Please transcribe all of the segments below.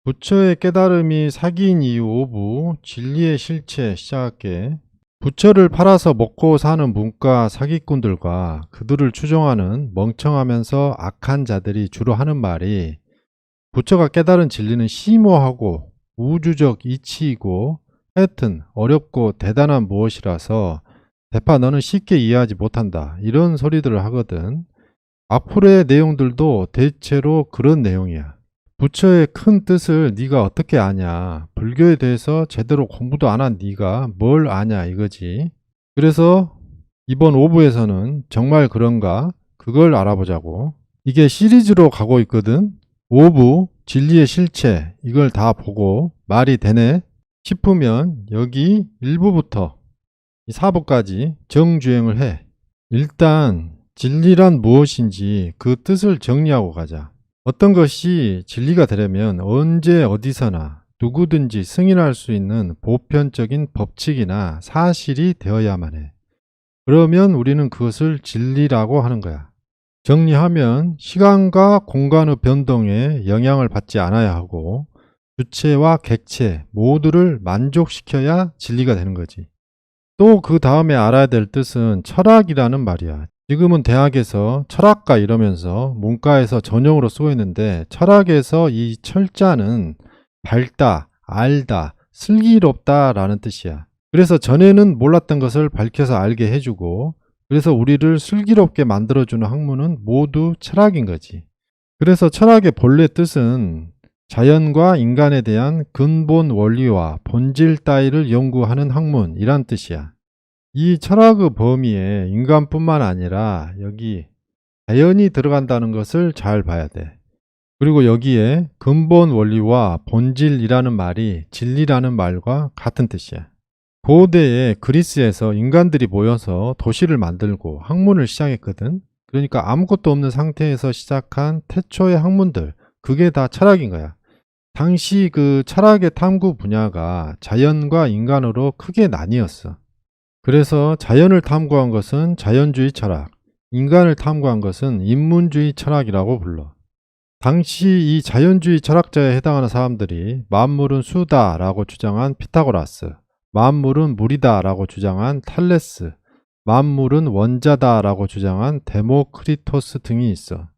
부처의 깨달음이 사기인 이유 5부 진리의 실체 시작할게. 부처를 팔아서 먹고 사는 문과 사기꾼들과 그들을 추종하는 멍청하면서 악한 자들이 주로 하는 말이 부처가 깨달은 진리는 심오하고 우주적 이치이고 하여튼 어렵고 대단한 무엇이라서 대파 너는 쉽게 이해하지 못한다, 이런 소리들을 하거든. 앞으로의 내용들도 대체로 그런 내용이야. 부처의 큰 뜻을 네가 어떻게 아냐? 불교에 대해서 제대로 공부도 안 한 네가 뭘 아냐 이거지. 그래서 이번 5부에서는 정말 그런가? 그걸 알아보자고. 이게 시리즈로 가고 있거든. 5부 진리의 실체 이걸 다 보고 말이 되네 싶으면 여기 1부부터 4부까지 정주행을 해. 일단 진리란 무엇인지 그 뜻을 정리하고 가자. 어떤 것이 진리가 되려면 언제 어디서나 누구든지 승인할 수 있는 보편적인 법칙이나 사실이 되어야만 해. 그러면 우리는 그것을 진리라고 하는 거야. 정리하면 시간과 공간의 변동에 영향을 받지 않아야 하고 주체와 객체 모두를 만족시켜야 진리가 되는 거지. 또 그 다음에 알아야 될 뜻은 철학이라는 말이야. 지금은 대학에서 철학가 이러면서 문과에서 전용으로 쓰고 있는데 철학에서 이 철자는 밝다, 알다, 슬기롭다 라는 뜻이야. 그래서 전에는 몰랐던 것을 밝혀서 알게 해주고 그래서 우리를 슬기롭게 만들어주는 학문은 모두 철학인 거지. 그래서 철학의 본래 뜻은 자연과 인간에 대한 근본 원리와 본질 따위를 연구하는 학문이란 뜻이야. 이 철학의 범위에 인간뿐만 아니라 여기 자연이 들어간다는 것을 잘 봐야 돼. 그리고 여기에 근본 원리와 본질이라는 말이 진리라는 말과 같은 뜻이야. 고대의 그리스에서 인간들이 모여서 도시를 만들고 학문을 시작했거든. 그러니까 아무것도 없는 상태에서 시작한 태초의 학문들, 그게 다 철학인 거야. 당시 그 철학의 탐구 분야가 자연과 인간으로 크게 나뉘었어. 그래서 자연을 탐구한 것은 자연주의 철학, 인간을 탐구한 것은 인문주의 철학이라고 불러. 당시 이 자연주의 철학자에 해당하는 사람들이 만물은 수다라고 주장한 피타고라스, 만물은 물이다라고 주장한 탈레스, 만물은 원자다라고 주장한 데모크리토스 등이 있어.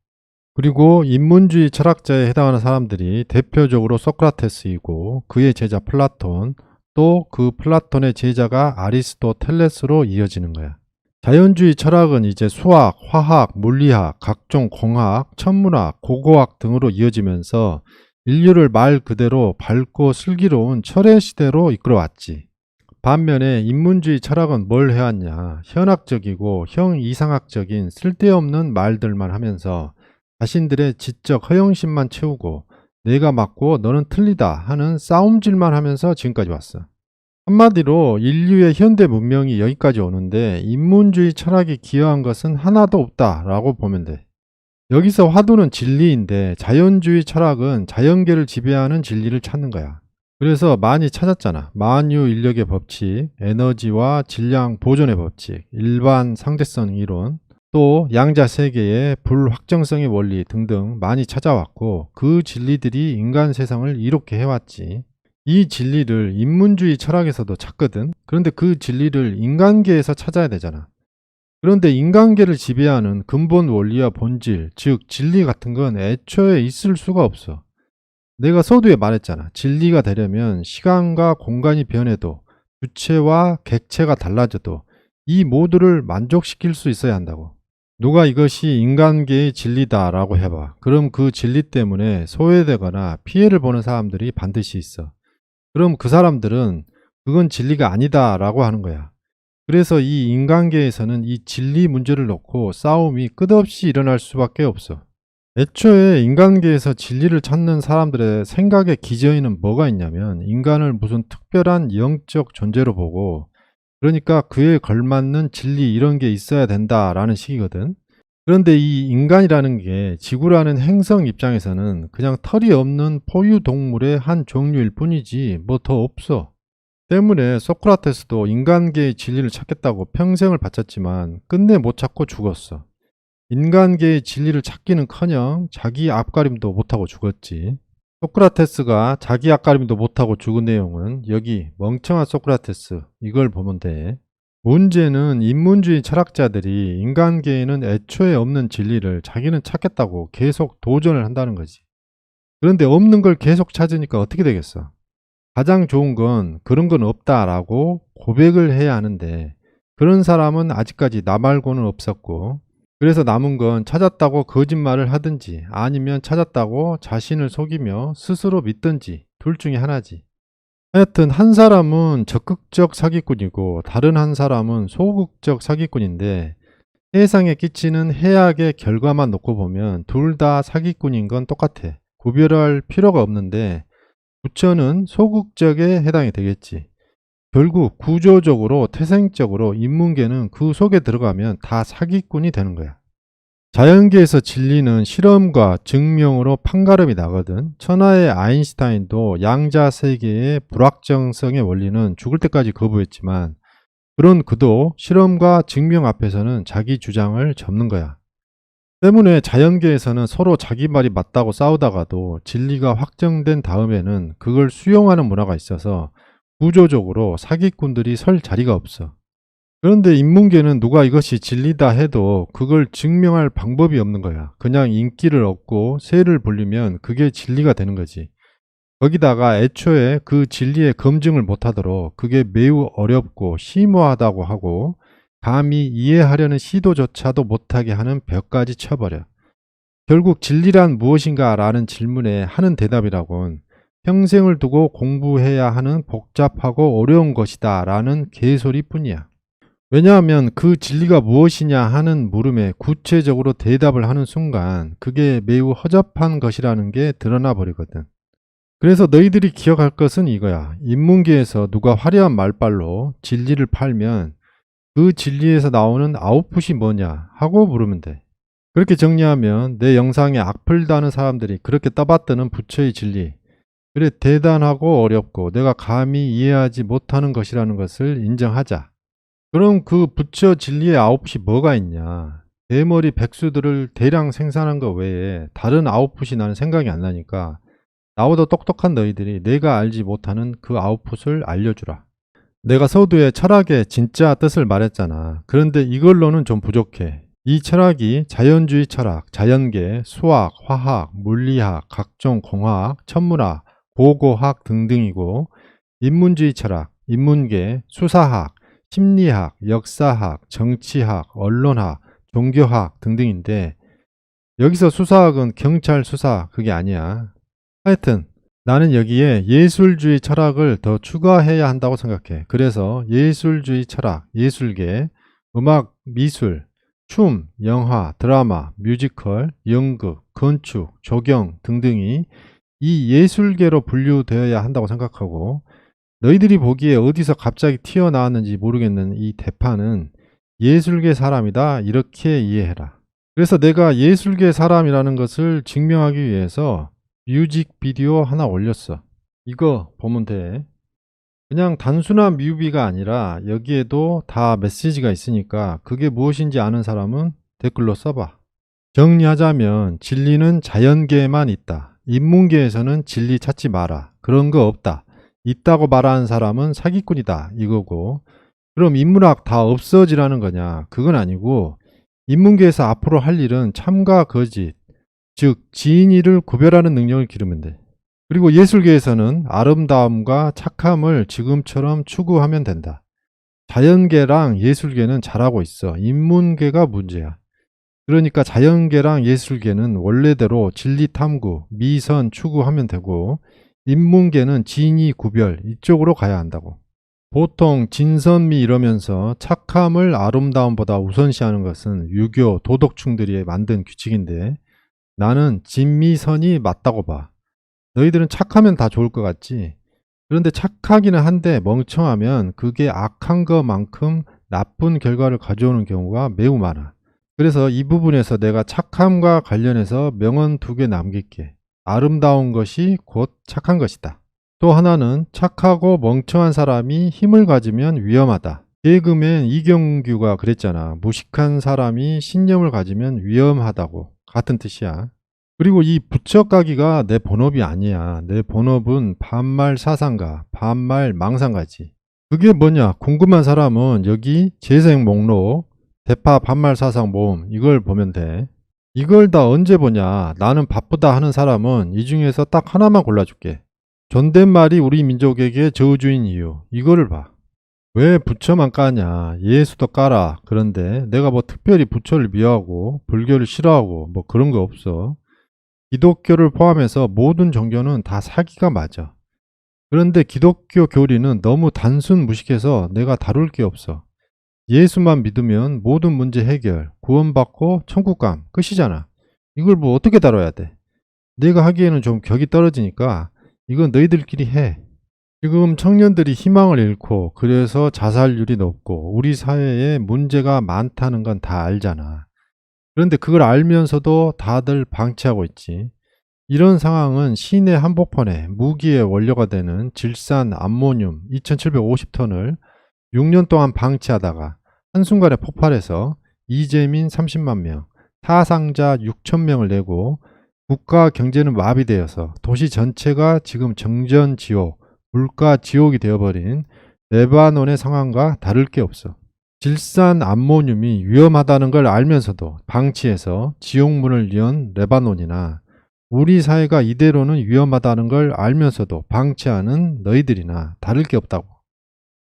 그리고 인문주의 철학자에 해당하는 사람들이 대표적으로 소크라테스이고 그의 제자 플라톤, 또 그 플라톤의 제자가 아리스토텔레스로 이어지는 거야. 자연주의 철학은 이제 수학, 화학, 물리학, 각종 공학, 천문학, 고고학 등으로 이어지면서 인류를 말 그대로 밝고 슬기로운 철의 시대로 이끌어왔지. 반면에 인문주의 철학은 뭘 해왔냐? 현학적이고 형이상학적인 쓸데없는 말들만 하면서 자신들의 지적 허영심만 채우고 내가 맞고 너는 틀리다 하는 싸움질만 하면서 지금까지 왔어. 한마디로 인류의 현대 문명이 여기까지 오는데 인문주의 철학이 기여한 것은 하나도 없다라고 보면 돼. 여기서 화두는 진리인데 자연주의 철학은 자연계를 지배하는 진리를 찾는 거야. 그래서 많이 찾았잖아. 만유인력의 법칙, 에너지와 질량 보존의 법칙, 일반 상대성 이론, 또 양자세계의 불확정성의 원리 등등 많이 찾아왔고 그 진리들이 인간 세상을 이롭게 해왔지. 이 진리를 인문주의 철학에서도 찾거든. 그런데 그 진리를 인간계에서 찾아야 되잖아. 그런데 인간계를 지배하는 근본 원리와 본질, 즉 진리 같은 건 애초에 있을 수가 없어. 내가 서두에 말했잖아. 진리가 되려면 시간과 공간이 변해도 주체와 객체가 달라져도 이 모두를 만족시킬 수 있어야 한다고. 누가 이것이 인간계의 진리다라고 해봐. 그럼 그 진리 때문에 소외되거나 피해를 보는 사람들이 반드시 있어. 그럼 그 사람들은 그건 진리가 아니다라고 하는 거야. 그래서 이 인간계에서는 이 진리 문제를 놓고 싸움이 끝없이 일어날 수밖에 없어. 애초에 인간계에서 진리를 찾는 사람들의 생각의 기저에는 뭐가 있냐면 인간을 무슨 특별한 영적 존재로 보고 그러니까 그에 걸맞는 진리 이런 게 있어야 된다라는 식이거든. 그런데 이 인간이라는 게 지구라는 행성 입장에서는 그냥 털이 없는 포유동물의 한 종류일 뿐이지 뭐 더 없어. 때문에 소크라테스도 인간계의 진리를 찾겠다고 평생을 바쳤지만 끝내 못 찾고 죽었어. 인간계의 진리를 찾기는커녕 자기 앞가림도 못하고 죽었지. 소크라테스가 자기 앞가림도 못하고 죽은 내용은 여기 멍청한 소크라테스 이걸 보면 돼. 문제는 인문주의 철학자들이 인간계에는 애초에 없는 진리를 자기는 찾겠다고 계속 도전을 한다는 거지. 그런데 없는 걸 계속 찾으니까 어떻게 되겠어? 가장 좋은 건 그런 건 없다라고 고백을 해야 하는데 그런 사람은 아직까지 나 말고는 없었고, 그래서 남은 건 찾았다고 거짓말을 하든지 아니면 찾았다고 자신을 속이며 스스로 믿든지 둘 중에 하나지. 하여튼 한 사람은 적극적 사기꾼이고 다른 한 사람은 소극적 사기꾼인데 세상에 끼치는 해악의 결과만 놓고 보면 둘 다 사기꾼인 건 똑같아. 구별할 필요가 없는데 부처는 소극적에 해당이 되겠지. 결국 구조적으로 태생적으로 인문계는 그 속에 들어가면 다 사기꾼이 되는 거야. 자연계에서 진리는 실험과 증명으로 판가름이 나거든. 천하의 아인슈타인도 양자세계의 불확정성의 원리는 죽을 때까지 거부했지만 그런 그도 실험과 증명 앞에서는 자기 주장을 접는 거야. 때문에 자연계에서는 서로 자기 말이 맞다고 싸우다가도 진리가 확정된 다음에는 그걸 수용하는 문화가 있어서 구조적으로 사기꾼들이 설 자리가 없어. 그런데 인문계는 누가 이것이 진리다 해도 그걸 증명할 방법이 없는 거야. 그냥 인기를 얻고 세를 불리면 그게 진리가 되는 거지. 거기다가 애초에 그 진리의 검증을 못하도록 그게 매우 어렵고 심오하다고 하고 감히 이해하려는 시도조차도 못하게 하는 벽까지 쳐버려. 결국 진리란 무엇인가 라는 질문에 하는 대답이라곤 평생을 두고 공부해야 하는 복잡하고 어려운 것이다 라는 개소리뿐이야. 왜냐하면 그 진리가 무엇이냐 하는 물음에 구체적으로 대답을 하는 순간 그게 매우 허접한 것이라는 게 드러나 버리거든. 그래서 너희들이 기억할 것은 이거야. 인문계에서 누가 화려한 말빨로 진리를 팔면 그 진리에서 나오는 아웃풋이 뭐냐 하고 물으면 돼. 그렇게 정리하면 내 영상에 악플 다는 사람들이 그렇게 떠받드는 부처의 진리, 그래 대단하고 어렵고 내가 감히 이해하지 못하는 것이라는 것을 인정하자. 그럼 그 부처 진리의 아웃풋이 뭐가 있냐? 대머리 백수들을 대량 생산한 것 외에 다른 아웃풋이 나는 생각이 안 나니까 나보다 똑똑한 너희들이 내가 알지 못하는 그 아웃풋을 알려주라. 내가 서두에 철학의 진짜 뜻을 말했잖아. 그런데 이걸로는 좀 부족해. 이 철학이 자연주의 철학, 자연계, 수학, 화학, 물리학, 각종 공학, 천문학, 고고학 등등이고, 인문주의 철학, 인문계, 수사학, 심리학, 역사학, 정치학, 언론학, 종교학 등등인데 여기서 수사학은 경찰 수사 그게 아니야. 하여튼 나는 여기에 예술주의 철학을 더 추가해야 한다고 생각해. 그래서 예술주의 철학, 예술계, 음악, 미술, 춤, 영화, 드라마, 뮤지컬, 연극, 건축, 조경 등등이 이 예술계로 분류되어야 한다고 생각하고, 너희들이 보기에 어디서 갑자기 튀어나왔는지 모르겠는 이 대파는 예술계 사람이다 이렇게 이해해라. 그래서 내가 예술계 사람이라는 것을 증명하기 위해서 뮤직비디오 하나 올렸어. 이거 보면 돼. 그냥 단순한 뮤비가 아니라 여기에도 다 메시지가 있으니까 그게 무엇인지 아는 사람은 댓글로 써봐. 정리하자면 진리는 자연계에만 있다. 인문계에서는 진리 찾지 마라. 그런 거 없다. 있다고 말하는 사람은 사기꾼이다 이거고, 그럼 인문학 다 없어지라는 거냐? 그건 아니고 인문계에서 앞으로 할 일은 참과 거짓, 즉 진위를 구별하는 능력을 기르면 돼. 그리고 예술계에서는 아름다움과 착함을 지금처럼 추구하면 된다. 자연계랑 예술계는 잘하고 있어. 인문계가 문제야. 그러니까 자연계랑 예술계는 원래대로 진리 탐구, 미선 추구하면 되고, 인문계는 진위 구별 이쪽으로 가야 한다고. 보통 진선미 이러면서 착함을 아름다움보다 우선시하는 것은 유교 도덕충들이 만든 규칙인데 나는 진미선이 맞다고 봐. 너희들은 착하면 다 좋을 것 같지? 그런데 착하기는 한데 멍청하면 그게 악한 것만큼 나쁜 결과를 가져오는 경우가 매우 많아. 그래서 이 부분에서 내가 착함과 관련해서 명언 2개 남길게. 아름다운 것이 곧 착한 것이다. 또 하나는 착하고 멍청한 사람이 힘을 가지면 위험하다. 개그맨 이경규가 그랬잖아. 무식한 사람이 신념을 가지면 위험하다고. 같은 뜻이야. 그리고 이 부처까기가 내 본업이 아니야. 내 본업은 반말 사상가, 반말 망상가지. 그게 뭐냐? 궁금한 사람은 여기 재생 목록, 대파 반말 사상 모음 이걸 보면 돼. 이걸 다 언제 보냐? 나는 바쁘다 하는 사람은 이 중에서 딱 하나만 골라줄게. 존댓말이 우리 민족에게 저주인 이유. 이거를 봐. 왜 부처만 까냐? 예수도 까라. 그런데 내가 뭐 특별히 부처를 미워하고 불교를 싫어하고 뭐 그런 거 없어. 기독교를 포함해서 모든 종교는 다 사기가 맞아. 그런데 기독교 교리는 너무 단순 무식해서 내가 다룰 게 없어. 예수만 믿으면 모든 문제 해결, 구원받고 천국감 끝이잖아. 이걸 뭐 어떻게 다뤄야 돼? 내가 하기에는 좀 격이 떨어지니까 이건 너희들끼리 해. 지금 청년들이 희망을 잃고 그래서 자살률이 높고 우리 사회에 문제가 많다는 건 다 알잖아. 그런데 그걸 알면서도 다들 방치하고 있지. 이런 상황은 시내 한복판에 무기의 원료가 되는 질산 암모늄 2750톤을 6년 동안 방치하다가 한순간에 폭발해서 이재민 30만 명, 사상자 6천 명을 내고 국가 경제는 마비되어서 도시 전체가 지금 정전지옥, 물가지옥이 되어버린 레바논의 상황과 다를 게 없어. 질산 암모늄이 위험하다는 걸 알면서도 방치해서 지옥문을 연 레바논이나 우리 사회가 이대로는 위험하다는 걸 알면서도 방치하는 너희들이나 다를 게 없다고.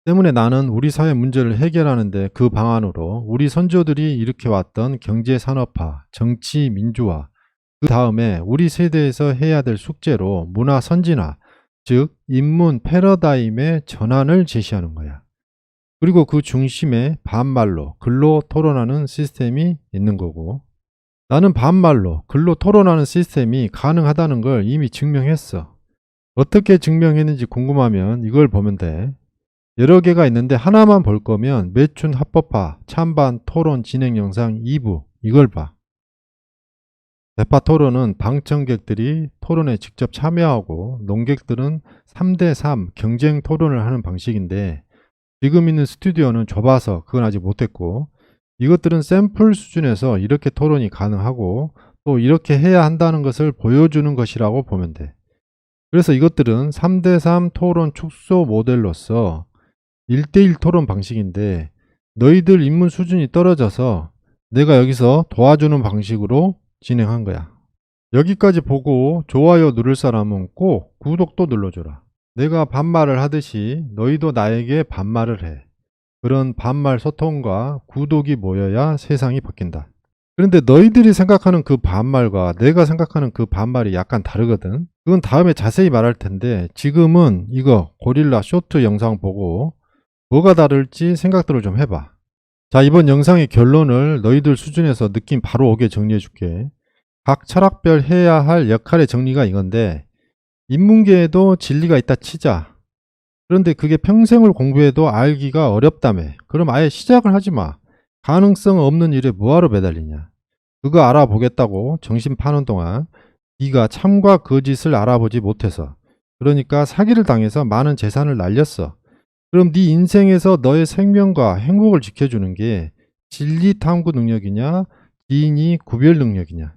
때문에 나는 우리 사회 문제를 해결하는데 그 방안으로 우리 선조들이 일으켜왔던 경제산업화, 정치 민주화, 그 다음에 우리 세대에서 해야 될 숙제로 문화 선진화, 즉 인문 패러다임의 전환을 제시하는 거야. 그리고 그 중심에 반말로 글로 토론하는 시스템이 있는 거고, 나는 반말로 글로 토론하는 시스템이 가능하다는 걸 이미 증명했어. 어떻게 증명했는지 궁금하면 이걸 보면 돼. 여러 개가 있는데 하나만 볼 거면 매춘 합법화 찬반 토론 진행 영상 2부 이걸 봐. 대파 토론은 방청객들이 토론에 직접 참여하고 논객들은 3대3 경쟁 토론을 하는 방식인데 지금 있는 스튜디오는 좁아서 그건 아직 못했고 이것들은 샘플 수준에서 이렇게 토론이 가능하고 또 이렇게 해야 한다는 것을 보여주는 것이라고 보면 돼. 그래서 이것들은 3대3 토론 축소 모델로서 1대1 토론 방식인데 너희들 입문 수준이 떨어져서 내가 여기서 도와주는 방식으로 진행한 거야. 여기까지 보고 좋아요 누를 사람은 꼭 구독도 눌러줘라. 내가 반말을 하듯이 너희도 나에게 반말을 해. 그런 반말 소통과 구독이 모여야 세상이 바뀐다. 그런데 너희들이 생각하는 그 반말과 내가 생각하는 그 반말이 약간 다르거든. 그건 다음에 자세히 말할 텐데 지금은 이거 고릴라 쇼트 영상 보고 뭐가 다를지 생각들을 좀 해봐. 자, 이번 영상의 결론을 너희들 수준에서 느낌 바로 오게 정리해 줄게. 각 철학별 해야 할 역할의 정리가 이건데 인문계에도 진리가 있다 치자. 그런데 그게 평생을 공부해도 알기가 어렵다며. 그럼 아예 시작을 하지 마. 가능성 없는 일에 뭐하러 매달리냐. 그거 알아보겠다고 정신 파는 동안 네가 참과 거짓을 알아보지 못해서 그러니까 사기를 당해서 많은 재산을 날렸어. 그럼 네 인생에서 너의 생명과 행복을 지켜주는 게 진리 탐구 능력이냐, 지인이 구별 능력이냐.